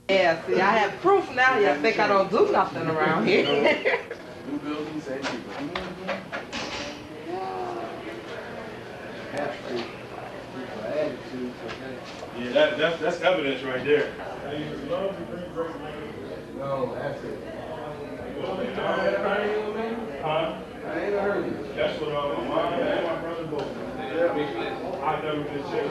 Yeah, see, I have proof now. Y'all think I don't do nothing around here. New buildings and cheaper. Yeah, that's evidence right there. No, that's it. Huh? I ain't heard you. That's what my mom and my brother both. I've never been sick.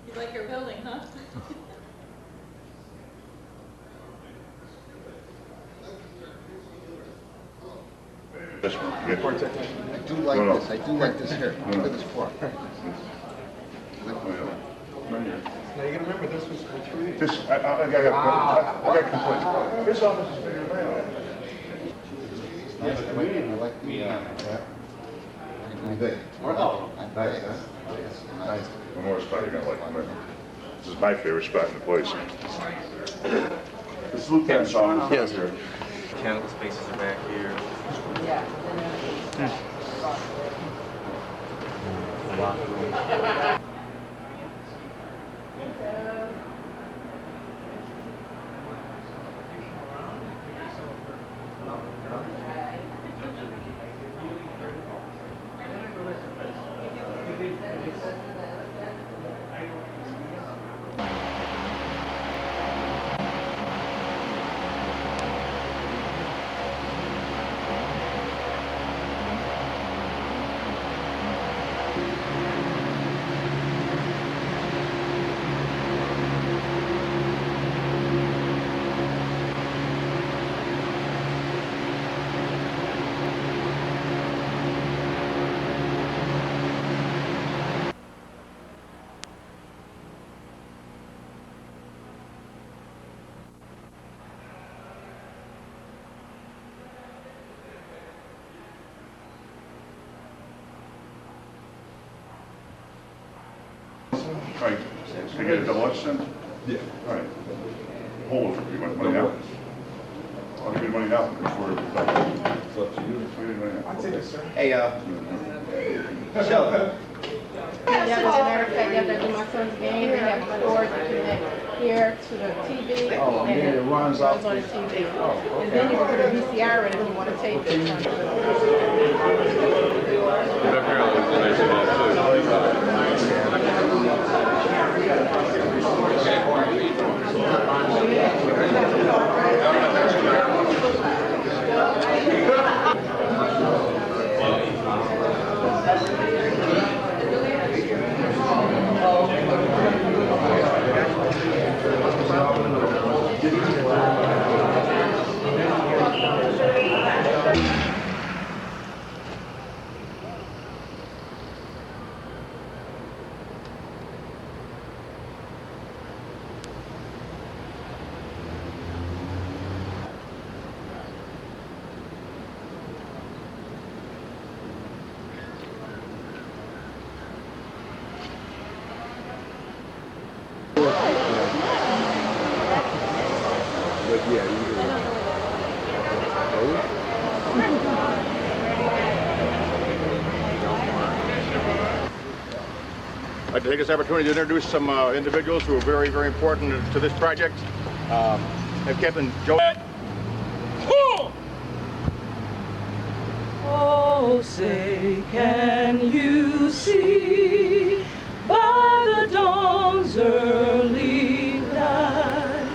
You like your building, huh? This one, yeah. I do like this. I do like this here. Look at this floor. Now you gotta remember this was for 3 days. This, I got complaints. This office is bigger than that. Nice. I like the, Nice. One more spot you're gonna like. This is my favorite spot in the place. This Lieutenant's office. Yes, sir. Mechanical spaces are back here. Yeah. Right. Can you get a deluxe then? Yeah. All right. Hold it for you. Want money now? I'll give you money now before it's done. It's up to you. I'll give you money now. I'll take it, sir. Hey, Michelle. Yeah, as a matter of fact, after I do my son's game, they have a cord to connect here to the TV. Oh, and then it runs off on the TV. And then you can put a VCR in if you want to tape I'd like to take this opportunity to introduce some individuals who are very, very important to this project. Have Captain Joe. Oh, say, can you see by the dawn's early light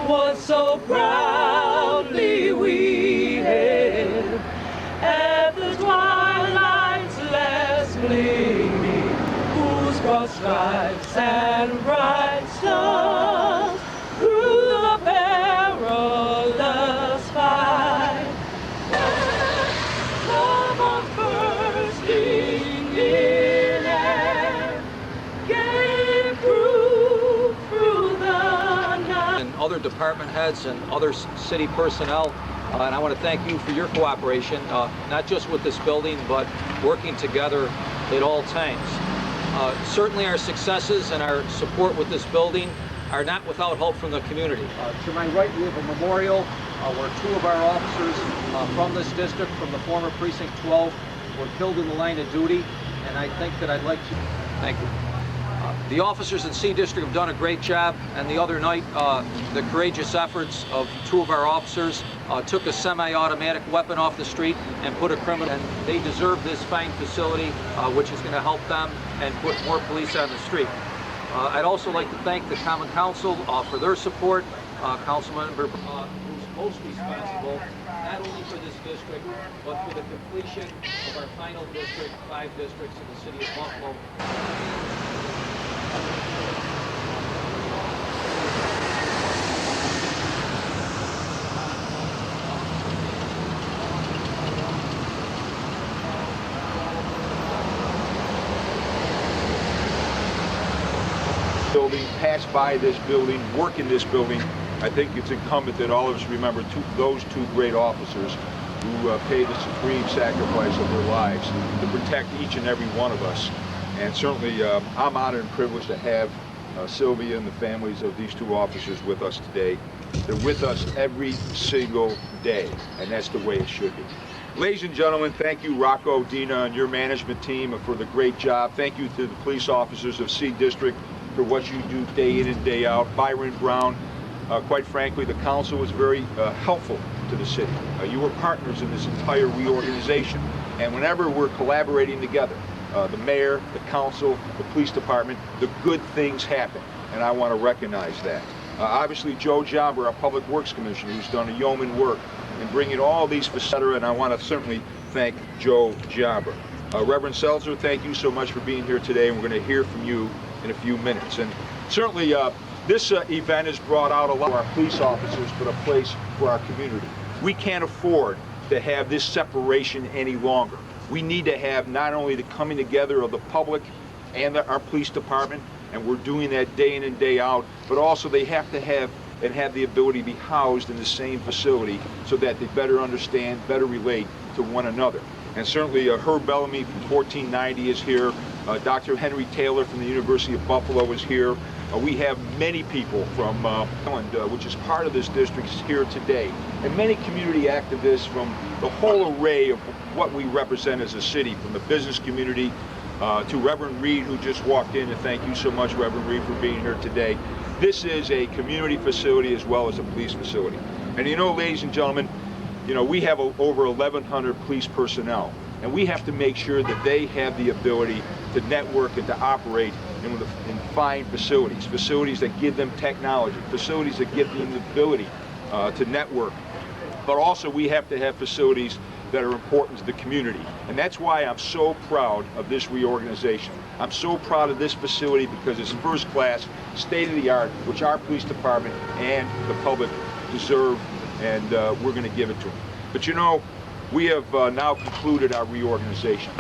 what so proudly we hailed at the twilight's last gleaming, whose cross stripes and bright stars through the perilous fight. Love of bursting in air gave proof through the night. And other department heads and other city personnel, and I want to thank you for your cooperation, not just with this building, but working together at all times. Certainly our successes and our support with this building are not without help from the community. To my right, we have a memorial where 2 of our officers from this district, from the former Precinct 12, were killed in the line of duty, and I think that I'd like to thank you. The officers in C District have done a great job, and the other night, the courageous efforts of 2 of our officers took a semi-automatic weapon off the street and put a criminal, and they deserve this fine facility, which is going to help them and put more police on the street. I'd also like to thank the Common Council for their support. Councilmember who's most responsible, not only for this district, but for the completion of our final district, 5 districts in the city of Buffalo. Building, pass by this building, work in this building. I think it's incumbent that all of us remember those 2 great officers who paid the supreme sacrifice of their lives to protect each and every one of us. And certainly I'm honored and privileged to have Sylvia and the families of these 2 officers with us today. They're with us every single day, and that's the way it should be. Ladies and gentlemen, thank you, Rocco, Dina, and your management team for the great job. Thank you to the police officers of C District for what you do day in and day out. Byron Brown, quite frankly, the council was very helpful to the city. You were partners in this entire reorganization, and whenever we're collaborating together, the mayor, the council, the police department, the good things happen, and I want to recognize that. Obviously, Joe Jobber, our Public Works Commissioner, who's done a yeoman work in bringing all these facilities, and I want to certainly thank Joe Jobber. Reverend Seltzer, thank you so much for being here today, and we're going to hear from you in a few minutes. And certainly this event has brought out a lot of our police officers, but a place for our community. We can't afford to have this separation any longer. We need to have not only the coming together of the public and our police department, and we're doing that day in and day out, but also they have to have the ability to be housed in the same facility so that they better understand, better relate to one another. And certainly Herb Bellamy from 1490 is here. Dr. Henry Taylor from the University of Buffalo is here. We have many people from Maryland, which is part of this district, is here today. And many community activists from the whole array of what we represent as a city, from the business community to Reverend Reed, who just walked in. And thank you so much, Reverend Reed, for being here today. This is a community facility as well as a police facility. And you know, ladies and gentlemen, you know, we have over 1,100 police personnel, and we have to make sure that they have the ability to network and to operate in fine facilities that give them technology, facilities that give them the ability to network. But also we have to have facilities that are important to the community. And that's why I'm so proud of this reorganization. I'm so proud of this facility because it's first class, state of the art, which our police department and the public deserve, and we're going to give it to them. But you know, we have now concluded our reorganization,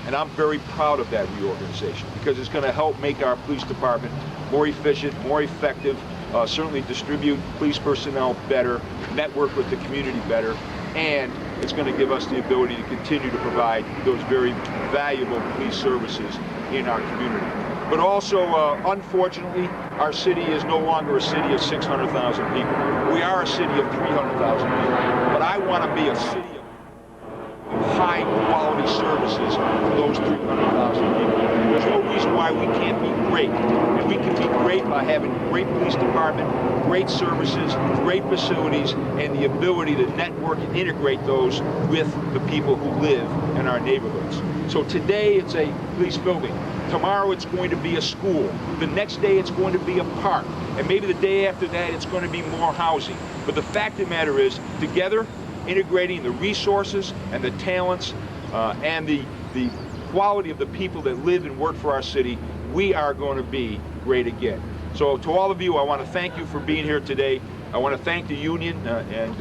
and I'm very proud of that reorganization because it's going to help make our police department more efficient, more effective, certainly distribute police personnel better, network with the community better, and it's going to give us the ability to continue to provide those very valuable police services in our community. But also, unfortunately, our city is no longer a city of 600,000 people. We are a city of 300,000 people. But I want to be a city of high quality services for those 300,000 people. There's no reason why we can't be great. And we can be great by having a great police department, great services, great facilities, and the ability to network and integrate those with the people who live in our neighborhoods. So today it's a police building. Tomorrow it's going to be a school. The next day it's going to be a park. And maybe the day after that it's going to be more housing. But the fact of the matter is, together, integrating the resources and the talents and the quality of the people that live and work for our city, we are going to be great again. So to all of you, I want to thank you for being here today. I want to thank the union and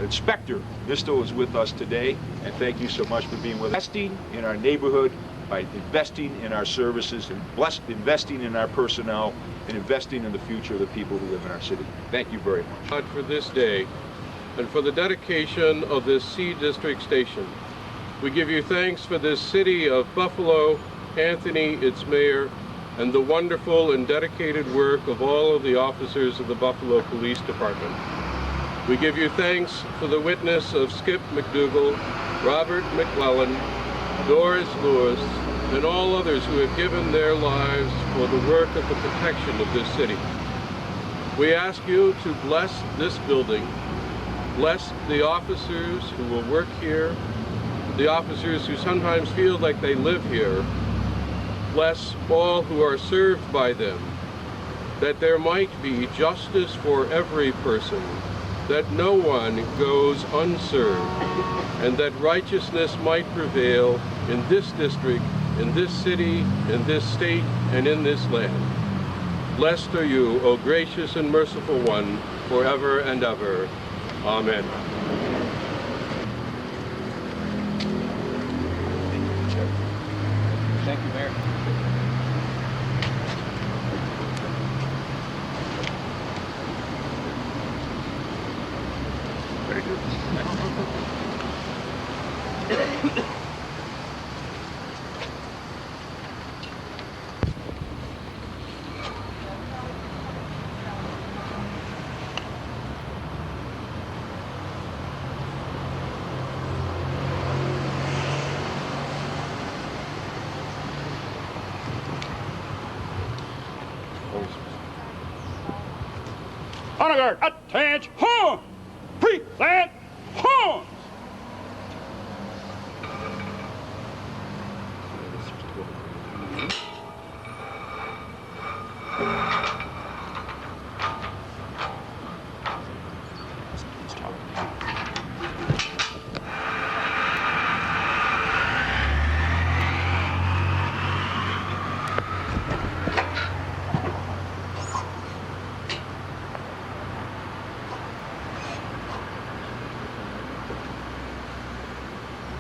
Inspector Mistel is with us today, and thank you so much for being with us. Investing in our neighborhood, by investing in our services, and investing in our personnel, and investing in the future of the people who live in our city. Thank you very much. God for this day and for the dedication of this C District station. We give you thanks for this city of Buffalo, Anthony, its mayor, and the wonderful and dedicated work of all of the officers of the Buffalo Police Department. We give you thanks for the witness of Skip McDougal, Robert McClellan, Doris Lewis, and all others who have given their lives for the work of the protection of this city. We ask you to bless this building, bless the officers who will work here, the officers who sometimes feel like they live here, bless all who are served by them, that there might be justice for every person, that no one goes unserved, and that righteousness might prevail in this district, in this city, in this state, and in this land. Blessed are you, O gracious and merciful one, forever and ever. Amen. Thank you, Mayor. Very good. Honor guard, attention, horn! Present, horns!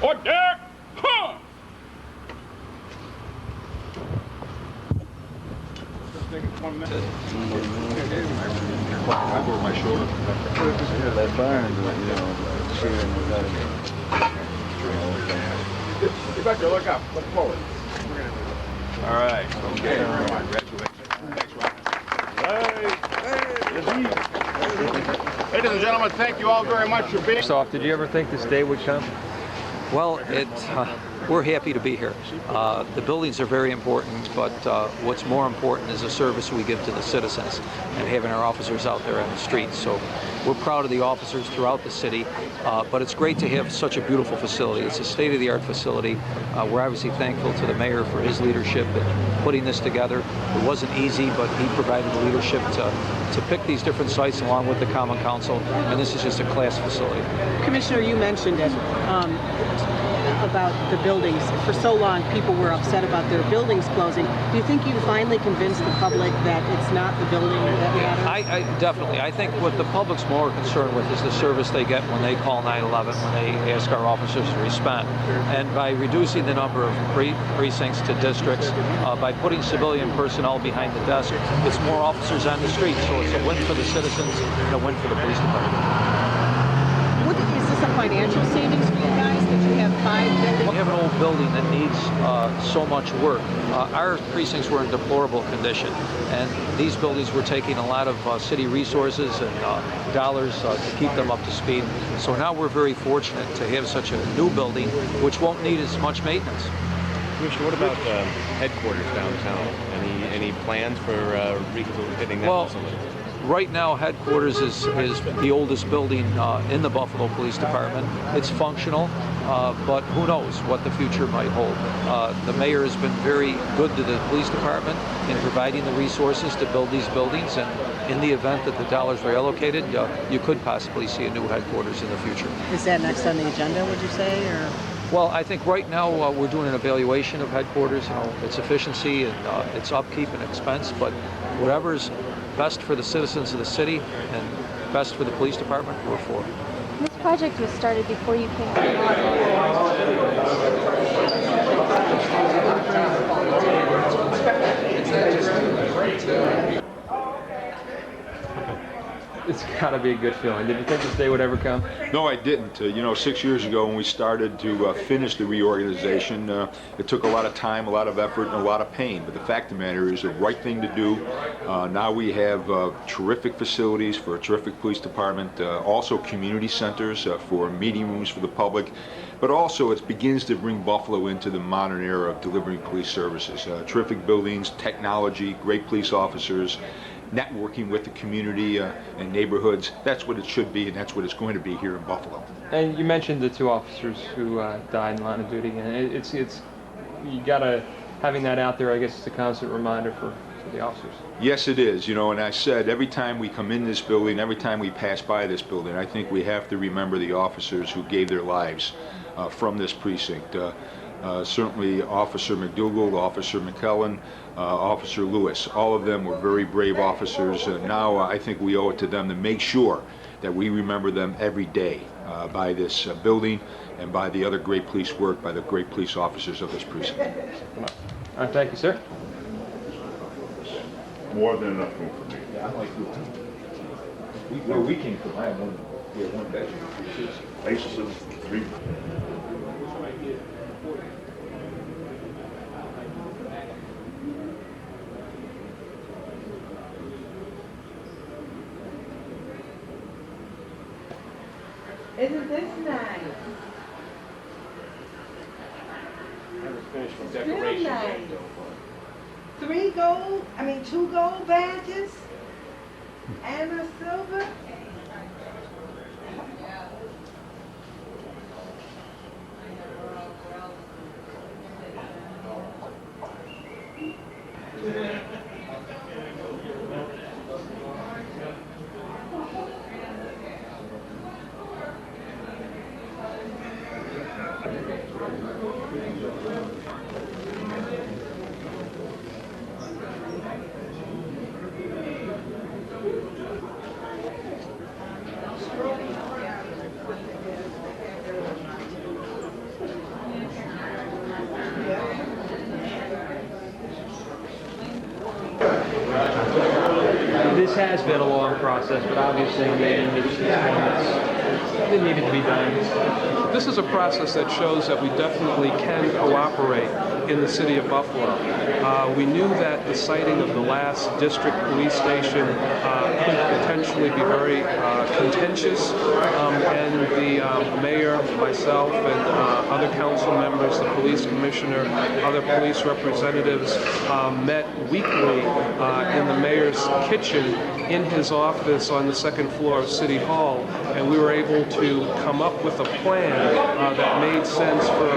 Order! Huh! Over my shoulder. That burn, Get back there, look up, look forward. All right. Okay. Congratulations. Thanks, Ladies and gentlemen, thank you all very much for being here. First off, did you ever think this day would come? Well, we're happy to be here. The buildings are very important, but what's more important is the service we give to the citizens and having our officers out there on the streets. So we're proud of the officers throughout the city, but it's great to have such a beautiful facility. It's a state-of-the-art facility. We're obviously thankful to the mayor for his leadership in putting this together. It wasn't easy, but he provided the leadership to pick these different sites along with the Common Council, and this is just a class facility. Commissioner, you mentioned it about the buildings. For so long, people were upset about their buildings closing. Do you think you finally convinced the public that it's not the building that matters? Definitely. I think what the public's more concerned with is the service they get when they call 911, when they ask our officers to respond. And by reducing the number of precincts to districts, by putting civilian personnel behind the desk, it's more officers on the street. So it's a win for the citizens and a win for the police department. Is this a financial savings for you guys that you have 5 buildings? We have an old building that needs so much work. Our precincts were in deplorable condition, and these buildings were taking a lot of city resources and dollars to keep them up to speed. So now we're very fortunate to have such a new building, which won't need as much maintenance. Commissioner, what about headquarters downtown? Any plans for rehabilitating that facility? Right now, headquarters is the oldest building in the Buffalo Police Department. It's functional, but who knows what the future might hold. The mayor has been very good to the police department in providing the resources to build these buildings, and in the event that the dollars are allocated, you could possibly see a new headquarters in the future. Is that next on the agenda, would you say, or? Well, I think right now we're doing an evaluation of headquarters, its efficiency and its upkeep and expense, but whatever's best for the citizens of the city and best for the police department, we're for. This project was started before you came to office. got to be a good feeling. Did you think this day would ever come? No, I didn't. 6 years ago when we started to finish the reorganization, it took a lot of time, a lot of effort, and a lot of pain. But the fact of the matter is the right thing to do. Now we have terrific facilities for a terrific police department, also community centers for meeting rooms for the public. But also it begins to bring Buffalo into the modern era of delivering police services. Terrific buildings, technology, great police officers, networking with the community and neighborhoods. That's what it should be, and that's what it's going to be here in Buffalo. And you mentioned the 2 officers who died in line of duty, and it's you gotta, having that out there, I guess it's a constant reminder for the officers. Yes, it is. And I said every time we come in this building, every time we pass by this building, I think we have to remember the officers who gave their lives from this precinct. Certainly Officer McDougal, Officer McKellen, Officer Lewis. All of them were very brave officers. Now I think we owe it to them to make sure that we remember them every day by this building and by the other great police work, by the great police officers of this precinct. All right, thank you, sir. More than enough room for me. Yeah, I like you. Where we came from, I had one bedroom. I used to live 3. Isn't this nice? I was finished with Still decorations. nice. 2 gold badges and a silver. This has been a long process, but obviously it needed to be done. This is a process that shows that we definitely can cooperate in the city of Buffalo. We knew that the siting of the last district police station could potentially be very contentious, and the mayor, myself, and other council members, the police commissioner, other police representatives met weekly in the mayor's kitchen in his office on the 2nd floor of City Hall, and we were able to come up with a plan that made sense for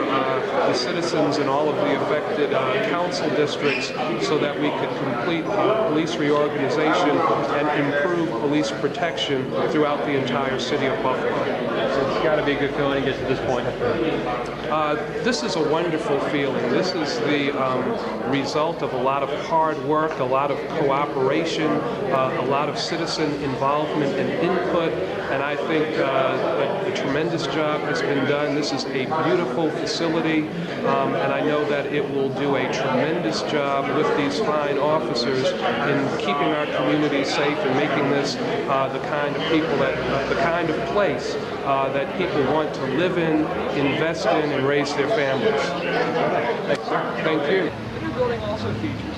the citizens in all of the affected council districts so that we could complete police reorganization and improve police protection throughout the entire city of Buffalo. So it's got to be a good feeling to get to this point. This is a wonderful feeling. This is the result of a lot of hard work, a lot of cooperation, a lot of citizen involvement and input, and I think a tremendous job has been done. This is a beautiful facility, and I know that it will do a tremendous job with these fine officers in keeping our community safe and making this the kind of people that, the kind of place that people want to live in, invest in, and raise their families. Thanks, sir. Thank you. The new building also features